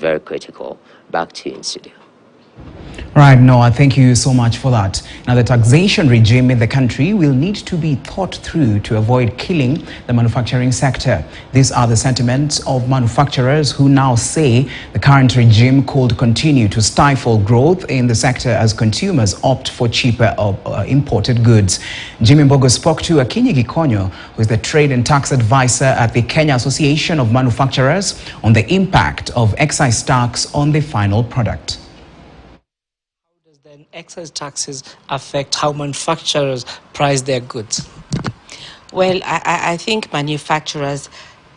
very critical. Back to you in studio. Right, Noah, thank you so much for that. Now, the taxation regime in the country will need to be thought through to avoid killing the manufacturing sector. These are the sentiments of manufacturers who now say the current regime could continue to stifle growth in the sector as consumers opt for cheaper imported goods. Jimmy Mbogo spoke to Akinyi Gikonyo, who is the trade and tax advisor at the Kenya Association of Manufacturers, on the impact of excise tax on the final product. Then excise taxes affect how manufacturers price their goods? Well, I think manufacturers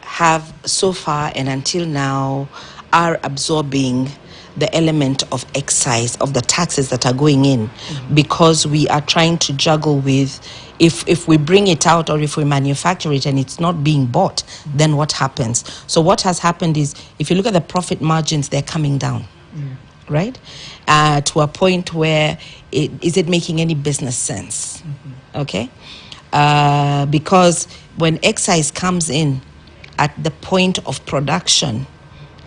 have so far and until now are absorbing the element of excise, of the taxes that are going in, because we are trying to juggle with if we bring it out or if we manufacture it and it's not being bought, then what happens? So what has happened is, if you look at the profit margins, they're coming down. Right? To a point where is it making any business sense? Okay? Because when excise comes in at the point of production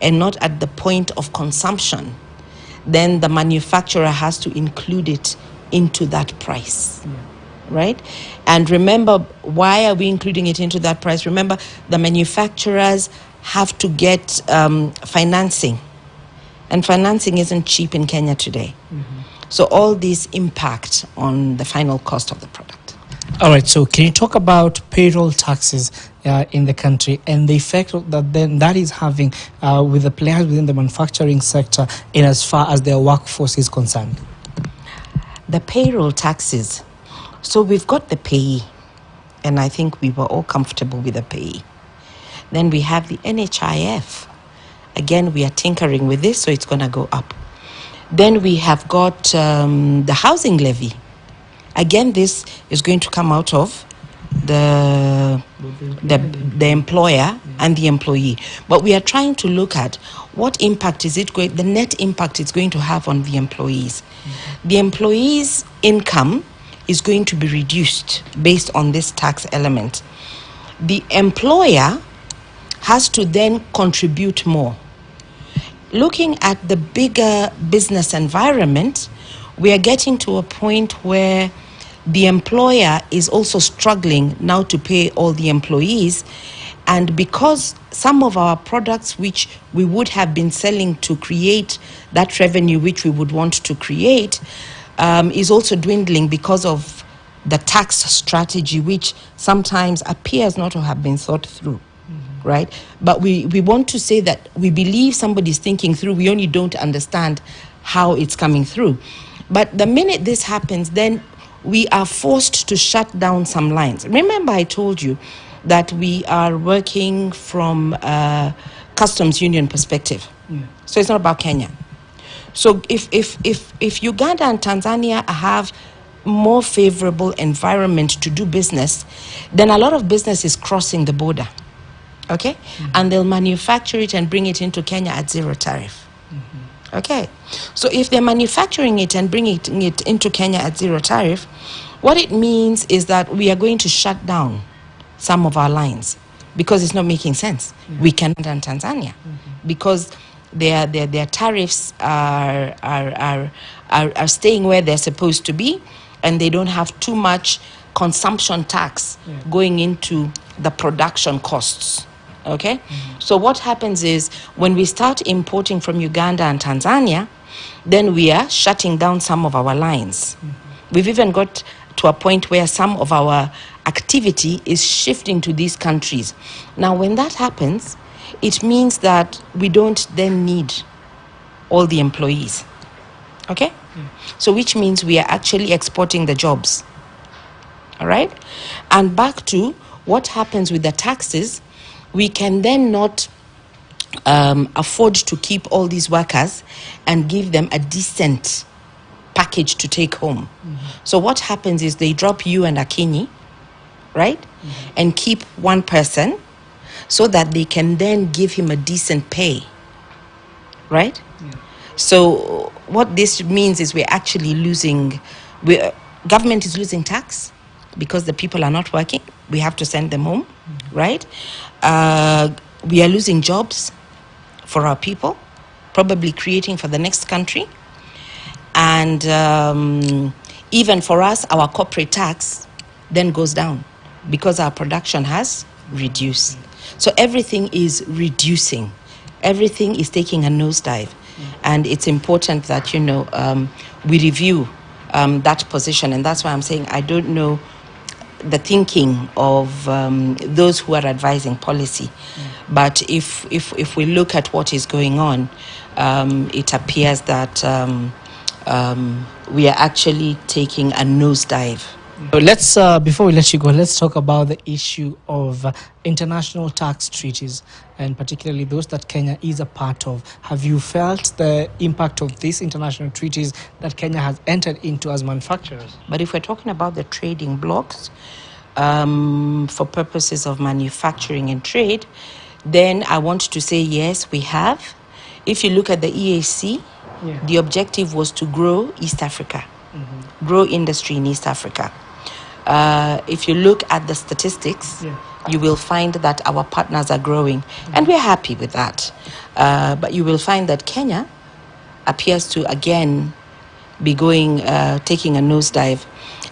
and not at the point of consumption, then the manufacturer has to include it into that price. Right? And remember, why are we including it into that price? Remember, the manufacturers have to get financing. And financing isn't cheap in Kenya today. So all these impact on the final cost of the product. All right, so can you talk about payroll taxes in the country and the effect that is having with the players within the manufacturing sector in as far as their workforce is concerned? The payroll taxes. So we've got the payee, and I think we were all comfortable with the payee. Then we have the NHIF. Again, we are tinkering with this, so it's going to go up. Then we have got the housing levy. Again, this is going to come out of the employer and the employee. But we are trying to look at what impact is it going, the net impact it's going to have on the employees. The employee's income is going to be reduced based on this tax element. The employer has to then contribute more. Looking at the bigger business environment, we are getting to a point where the employer is also struggling now to pay all the employees. And because some of our products which we would have been selling to create that revenue which we would want to create is also dwindling because of the tax strategy, which sometimes appears not to have been thought through. Right? But we want to say that we believe somebody's thinking through, we only don't understand how it's coming through. But the minute this happens, then we are forced to shut down some lines. Remember, I told you that we are working from a customs union perspective. So it's not about Kenya. So if Uganda and Tanzania have more favorable environment to do business, then a lot of business is crossing the border. Okay? And they'll manufacture it and bring it into Kenya at zero tariff. Okay? So if they're manufacturing it and bringing it into Kenya at zero tariff, what it means is that we are going to shut down some of our lines because it's not making sense. We cannot in Tanzania because their tariffs are staying where they're supposed to be, and they don't have too much consumption tax going into the production costs. Okay? So what happens is when we start importing from Uganda and Tanzania, then we are shutting down some of our lines. We've even got to a point where some of our activity is shifting to these countries. Now, when that happens, it means that we don't then need all the employees. Okay? So which means we are actually exporting the jobs. All right? And back to what happens with the taxes, we can then not afford to keep all these workers and give them a decent package to take home. So what happens is they drop you and Akinyi, right? And keep one person so that they can then give him a decent pay, right? So what this means is we're actually losing, government is losing tax because the people are not working. We have to send them home, right? We are losing jobs for our people probably creating for the next country. And even for us, our corporate tax then goes down because our production has reduced. So everything is reducing. Everything is taking a nosedive. And it's important that, you know, we review that position. And that's why I'm saying I don't know the thinking of those who are advising policy. But if we look at what is going on, it appears that we are actually taking a nosedive. So let's, before we let you go, let's talk about the issue of international tax treaties, and particularly those that Kenya is a part of. Have you felt the impact of these international treaties that Kenya has entered into as manufacturers? But if we're talking about the trading blocks, for purposes of manufacturing and trade, then I want to say yes, we have. If you look at the EAC, the objective was to grow East Africa, grow industry in East Africa. If you look at the statistics, you will find that our partners are growing, and we're happy with that. But you will find that Kenya appears to again be going, taking a nosedive.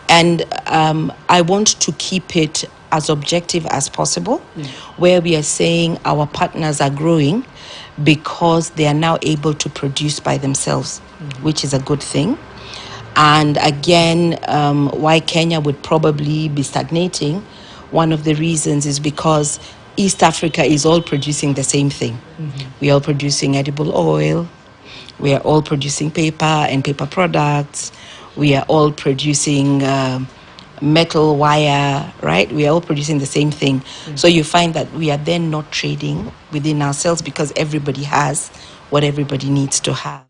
And I want to keep it as objective as possible, where we are saying our partners are growing because they are now able to produce by themselves, which is a good thing. And again, why Kenya would probably be stagnating, one of the reasons is because East Africa is all producing the same thing. We are all producing edible oil. We are all producing paper and paper products. We are all producing metal wire, right? We are all producing the same thing. So you find that we are then not trading within ourselves because everybody has what everybody needs to have.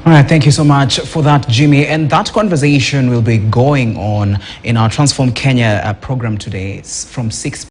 All right, thank you so much for that, Jimmy. And that conversation will be going on in our Transform Kenya program today. It's from 6